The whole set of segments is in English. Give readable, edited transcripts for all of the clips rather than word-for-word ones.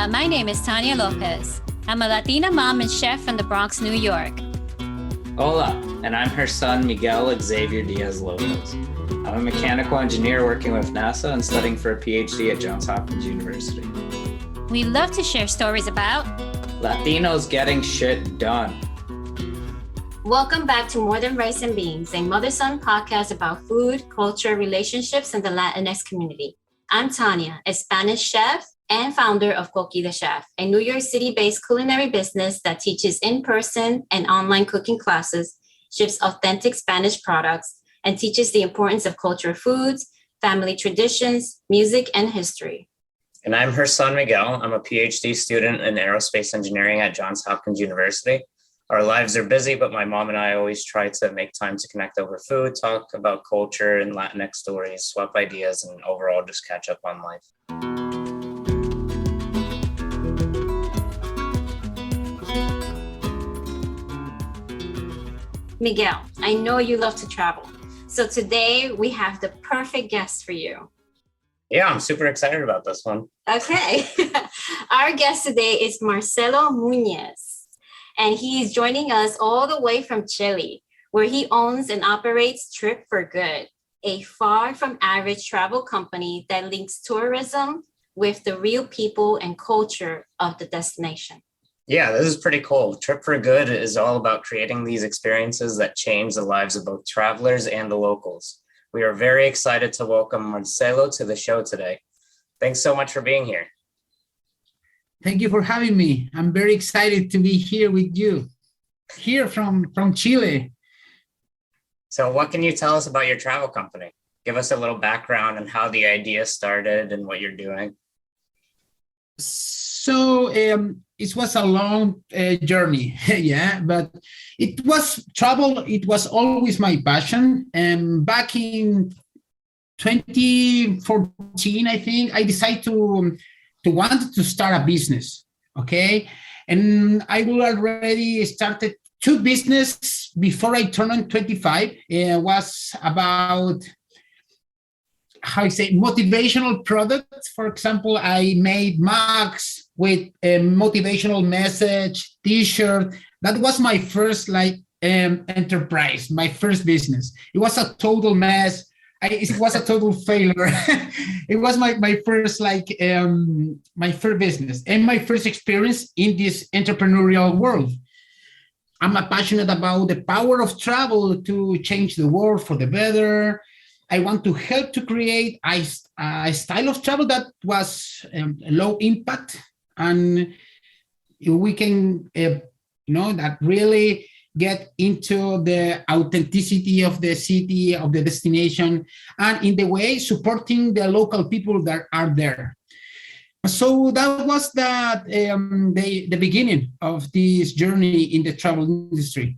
Hola, my name is Tania Lopez. I'm a Latina mom and chef from the Bronx, New York. Hola, and I'm her son, Miguel Xavier Diaz Lopez. I'm a mechanical engineer working with NASA and studying for a PhD at Johns Hopkins University. We love to share stories about Latinos getting shit done. Welcome back to More Than Rice and Beans, a mother-son podcast about food, culture, relationships, and the Latinx community. I'm Tania, a Spanish chef and founder of Coqui the Chef, a New York City-based culinary business that teaches in-person and online cooking classes, ships authentic Spanish products, and teaches the importance of cultural foods, family traditions, music, and history. And I'm her son, Miguel. I'm a PhD student in aerospace engineering at Johns Hopkins University. Our lives are busy, but my mom and I always try to make time to connect over food, talk about culture and Latinx stories, swap ideas, and overall just catch up on life. Miguel, I know you love to travel. So today we have the perfect guest for you. Yeah, I'm super excited about this one. Okay. Our guest today is Marcelo Munoz. And he is joining us all the way from Chile, where he owns and operates Trip4Good, a far from average travel company that links tourism with the real people and culture of the destination. Yeah, this is pretty cool. Trip4Good is all about creating these experiences that change the lives of both travelers and the locals. We are very excited to welcome Marcelo to the show today. Thanks so much for being here. Thank you for having me. I'm very excited to be here with you, here from Chile. So what can you tell us about your travel company? Give us a little background on how the idea started and what you're doing. So it was a long journey, yeah, but it was travel. It was always my passion. And back in 2014, I think, I decided to want to start a business, okay? And I will already started two business before I turned 25. It was about, how I say, motivational products. For example, I made mugs with a motivational message, t-shirt. That was my first enterprise, my first business. It was a total mess. It was a total failure. It was my first my first business and my first experience in this entrepreneurial world. I'm passionate about the power of travel to change the world for the better. I want to help to create a style of travel that was low impact, and we can, that really get into the authenticity of the city, of the destination, and in the way supporting the local people that are there. So that was the beginning of this journey in the travel industry.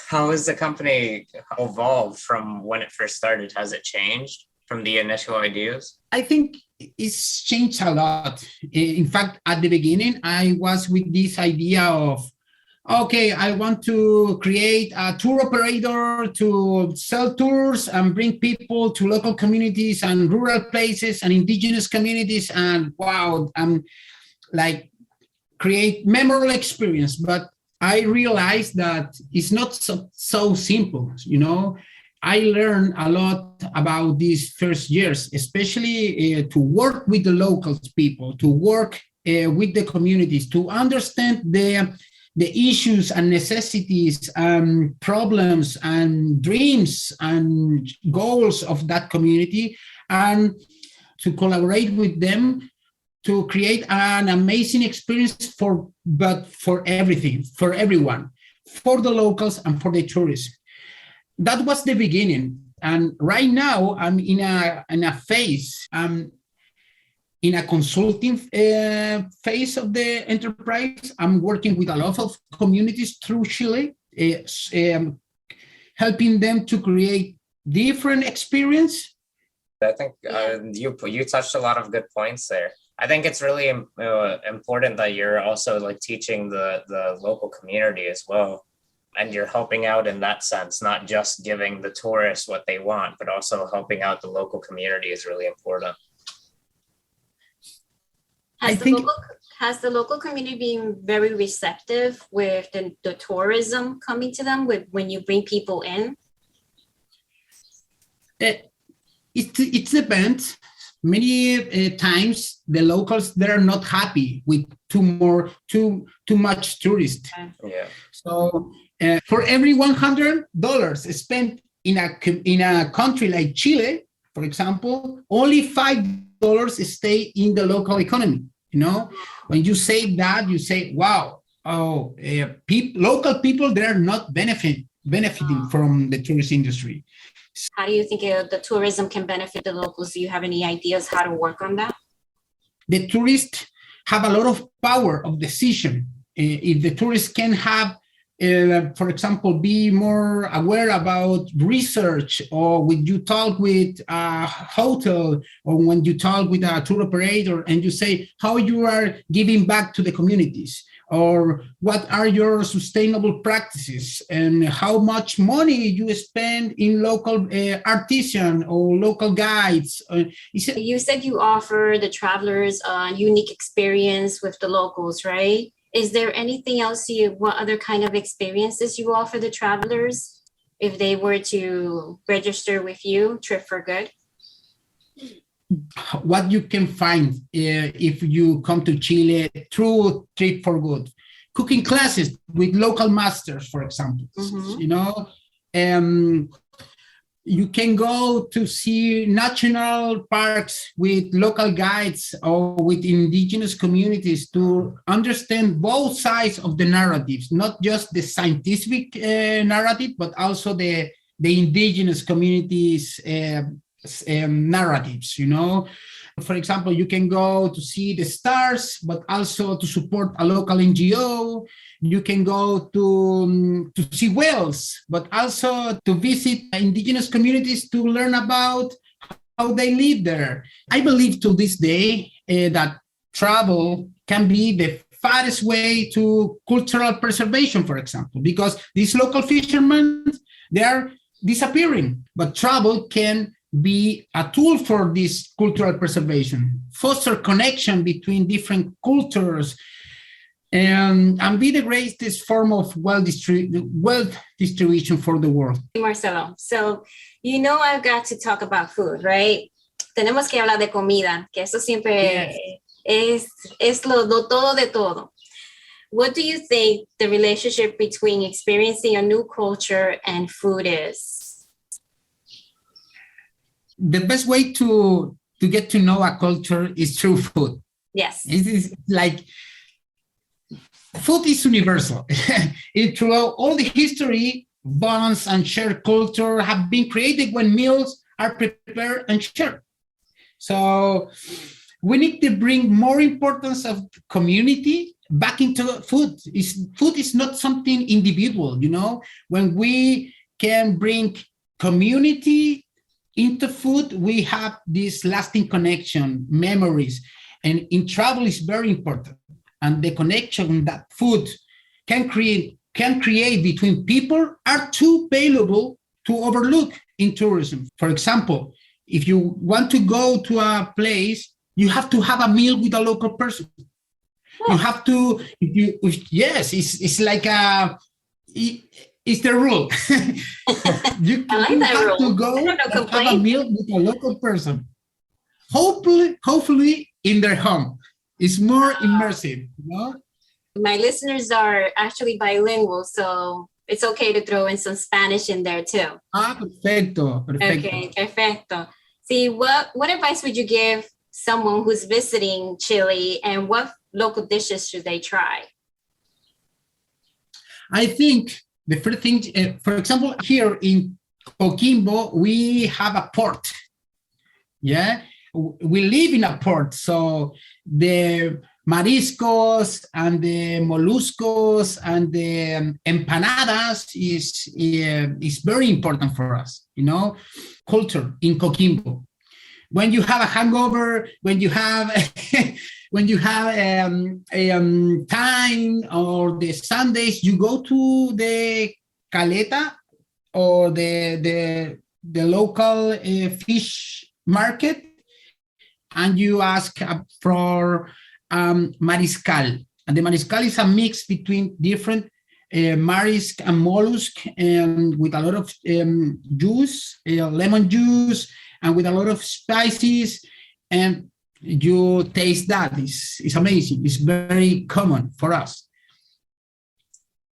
How has the company evolved from when it first started? Has it changed from the initial ideas? I think it's changed a lot. In fact, at the beginning, I was with this idea of, okay, I want to create a tour operator to sell tours and bring people to local communities and rural places and indigenous communities, and create memorable experience. But I realized that it's not so simple, I learned a lot about these first years, especially to work with the local people, to work with the communities, to understand the issues and necessities and problems and dreams and goals of that community, and to collaborate with them to create an amazing experience for everything, for everyone, for the locals and for the tourists. That was the beginning. And right now I'm in a phase, in a consulting phase of the enterprise. I'm working with a lot of communities through Chile, helping them to create different experience. I think you touched a lot of good points there. I think it's really important that you're also teaching the local community as well. And you're helping out in that sense, not just giving the tourists what they want, but also helping out the local community is really important. Has the local community been very receptive with the tourism coming to them when you bring people in? It depends. Many times the locals, they're not happy with too much tourists. Yeah. So for every $100 spent in a country like Chile, for example, only $5 stay in the local economy. You know, when you say that, you say, "Wow, local people, they're not benefiting from the tourist industry." How do you think the tourism can benefit the locals? Do you have any ideas how to work on that? The tourists have a lot of power of decision. If the tourists can have, for example, be more aware about research, or when you talk with a hotel, or when you talk with a tour operator and you say how you are giving back to the communities, or what are your sustainable practices, and how much money you spend in local artisan or local guides. You said you offer the travelers a unique experience with the locals, right? Is there anything else what other kind of experiences you offer the travelers if they were to register with you, Trip4Good? What you can find if you come to Chile through Trip4Good, cooking classes with local masters, for example. Mm-hmm. You know, you can go to see national parks with local guides or with indigenous communities to understand both sides of the narratives, not just the scientific narrative, but also the indigenous communities narratives, you know. For example, you can go to see the stars, but also to support a local NGO. You can go to see whales, but also to visit indigenous communities to learn about how they live there. I believe to this day that travel can be the fastest way to cultural preservation, for example, because these local fishermen, they are disappearing, but travel can be a tool for this cultural preservation, foster connection between different cultures, and be the greatest form of wealth distribution for the world. Marcelo, so you know I've got to talk about food, right? Tenemos que hablar de comida, que eso siempre es lo todo de todo. What do you think the relationship between experiencing a new culture and food is? The best way to get to know a culture is through food. Yes. It is like food is universal. Throughout all the history, bonds and shared culture have been created when meals are prepared and shared. So we need to bring more importance of community back into food. Food is not something individual, you know. When we can bring community into food, we have this lasting connection, memories, and in travel is very important. And the connection that food can create between people are too valuable to overlook in tourism. For example, if you want to go to a place, you have to have a meal with a local person. Oh. You have to, yes, it's like it's the rule. you have to go and have a meal with a local person. Hopefully in their home. It's more immersive, you know? My listeners are actually bilingual, so it's okay to throw in some Spanish in there too. Perfecto. Okay, perfecto. See, what advice would you give someone who's visiting Chile, and what local dishes should they try? I think the first thing, for example, here in Coquimbo, we have a port. Yeah, we live in a port, so the mariscos and the moluscos and the empanadas is very important for us, you know, culture in Coquimbo. When you have a hangover, when you have time or the Sundays, you go to the caleta or the local fish market, and you ask for mariscal. And the mariscal is a mix between different marisk and mollusk, and with a lot of juice, lemon juice, and with a lot of spices. And you taste that. It's amazing. It's very common for us.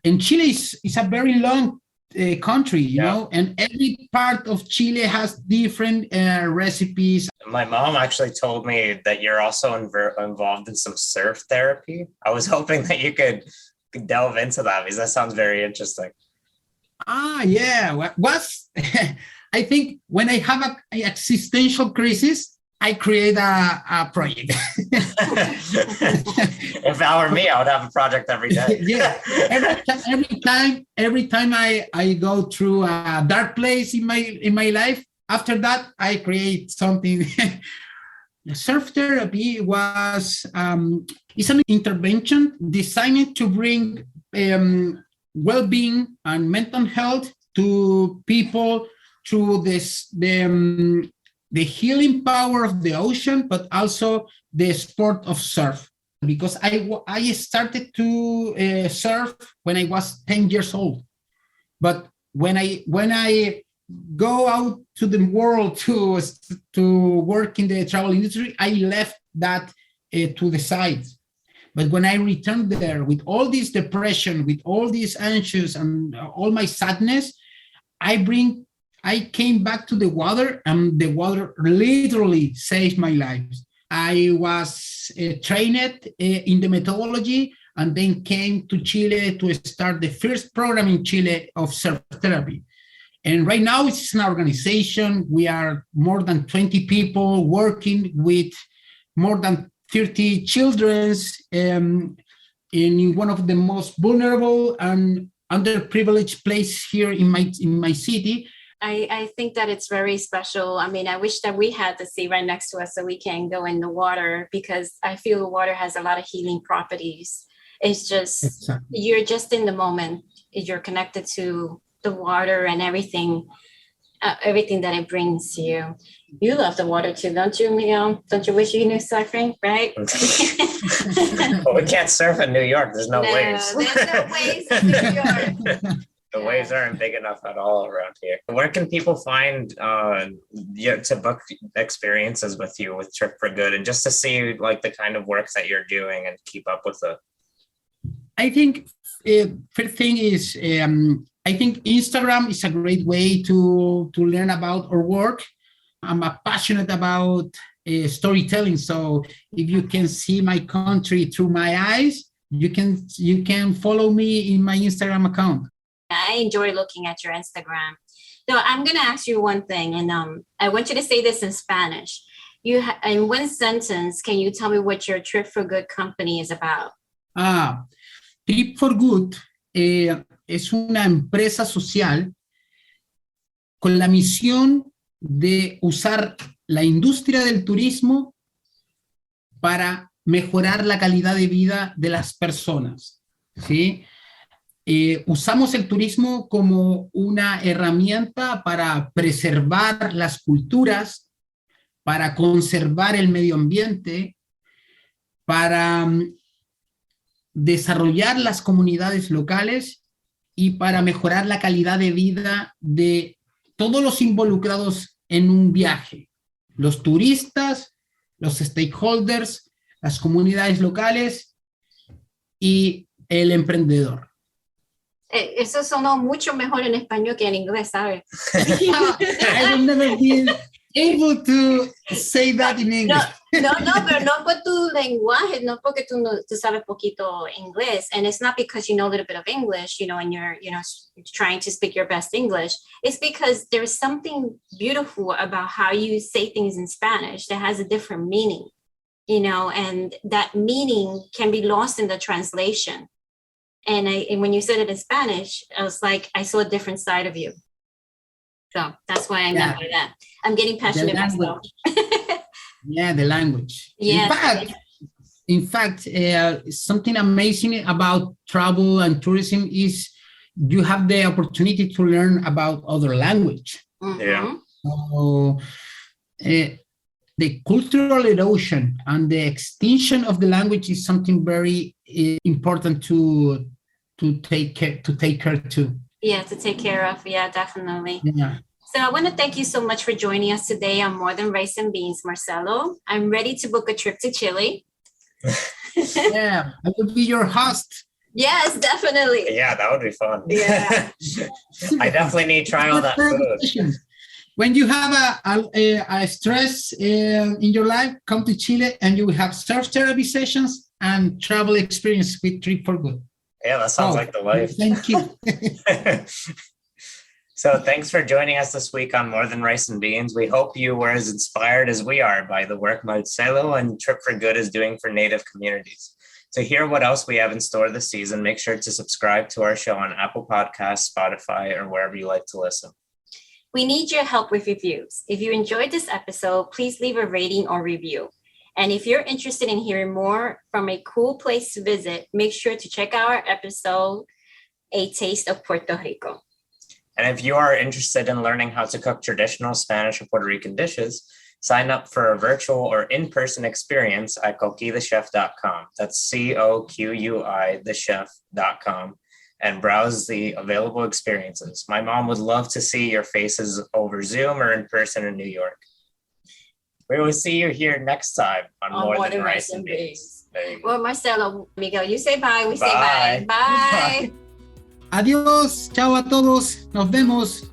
And Chile is a very long country, you know, and every part of Chile has different recipes. My mom actually told me that you're also involved in some surf therapy. I was hoping that you could delve into that because that sounds very interesting. Yeah. I think when I have an existential crisis, I create a project. If that were me, I would have a project every day. Yeah. Every time I go through a dark place in my life, after that I create something. Surf therapy was it's an intervention designed to bring well-being and mental health to people through the healing power of the ocean, but also the sport of surf. Because I started to surf when I was 10 years old, but when I go out to the world to work in the travel industry, I left that to the side. But when I returned there with all this depression, with all this anxious and all my sadness, I came back to the water, and the water literally saved my life. I was trained in the methodology, and then came to Chile to start the first program in Chile of surf therapy. And right now it's an organization. We are more than 20 people working with more than 30 children in one of the most vulnerable and underprivileged places here in my city. I think that it's very special. I mean, I wish that we had the sea right next to us so we can go in the water, because I feel the water has a lot of healing properties. It's just, You're just in the moment. You're connected to the water and everything that it brings you. You love the water too, don't you, Miguel? Don't you wish you knew surfing, right? Well, we can't surf in New York. There's no waves. There's no waves in New York. The waves aren't big enough at all around here. Where can people find to book experiences with you with Trip4Good, and just to see like the kind of work that you're doing and keep up with it? I think first thing is I think Instagram is a great way to learn about our work. I'm passionate about storytelling, so if you can see my country through my eyes, you can follow me in my Instagram account. I enjoy looking at your Instagram. So I'm going to ask you one thing, and I want you to say this in Spanish. In one sentence, can you tell me what your Trip4Good company is about? Trip4Good es una empresa social con la misión de usar la industria del turismo para mejorar la calidad de vida de las personas, ¿sí? Usamos el turismo como una herramienta para preservar las culturas, para conservar el medio ambiente, para desarrollar las comunidades locales y para mejorar la calidad de vida de todos los involucrados en un viaje: los turistas, los stakeholders, las comunidades locales y el emprendedor. Eso sonó mucho mejor en español que en inglés, ¿sabes? I will never be able to say that in English. No, pero no por tu lenguaje, no porque tú sabes poquito inglés, and it's not because you know a little bit of English, and you're trying to speak your best English. It's because there's something beautiful about how you say things in Spanish that has a different meaning, and that meaning can be lost in the translation. And when you said it in Spanish, I was like, I saw a different side of you. So that's why I meant by that. I'm getting passionate myself. Yeah, the language. Yeah. In fact, something amazing about travel and tourism is you have the opportunity to learn about other language. Mm-hmm. Yeah. So, the cultural erosion and the extinction of the language is something very important to take care to. Yeah, to take care of. Yeah, definitely. Yeah. So I want to thank you so much for joining us today on More Than Rice and Beans, Marcelo. I'm ready to book a trip to Chile. Yeah, I will be your host. Yes, definitely. Yeah, that would be fun. Yeah. I definitely need to try all that food. When you have a stress in your life, come to Chile and you will have surf therapy sessions and travel experience with Trip4Good. Yeah, that sounds like the life. Thank you. So thanks for joining us this week on More Than Rice and Beans. We hope you were as inspired as we are by the work Marcelo and Trip4Good is doing for Native communities. To hear what else we have in store this season, make sure to subscribe to our show on Apple Podcasts, Spotify, or wherever you like to listen. We need your help with reviews. If you enjoyed this episode, please leave a rating or review. And if you're interested in hearing more from a cool place to visit, make sure to check out our episode, A Taste of Puerto Rico. And if you are interested in learning how to cook traditional Spanish or Puerto Rican dishes, sign up for a virtual or in-person experience at coquithechef.com. That's COQUI thechef.com. And browse the available experiences. My mom would love to see your faces over Zoom or in person in New York. We will see you here next time on More Than Rice and Beans. Well, Marcelo, Miguel, you say bye. We say Bye. bye. Bye. Adiós. Chao a todos. Nos vemos.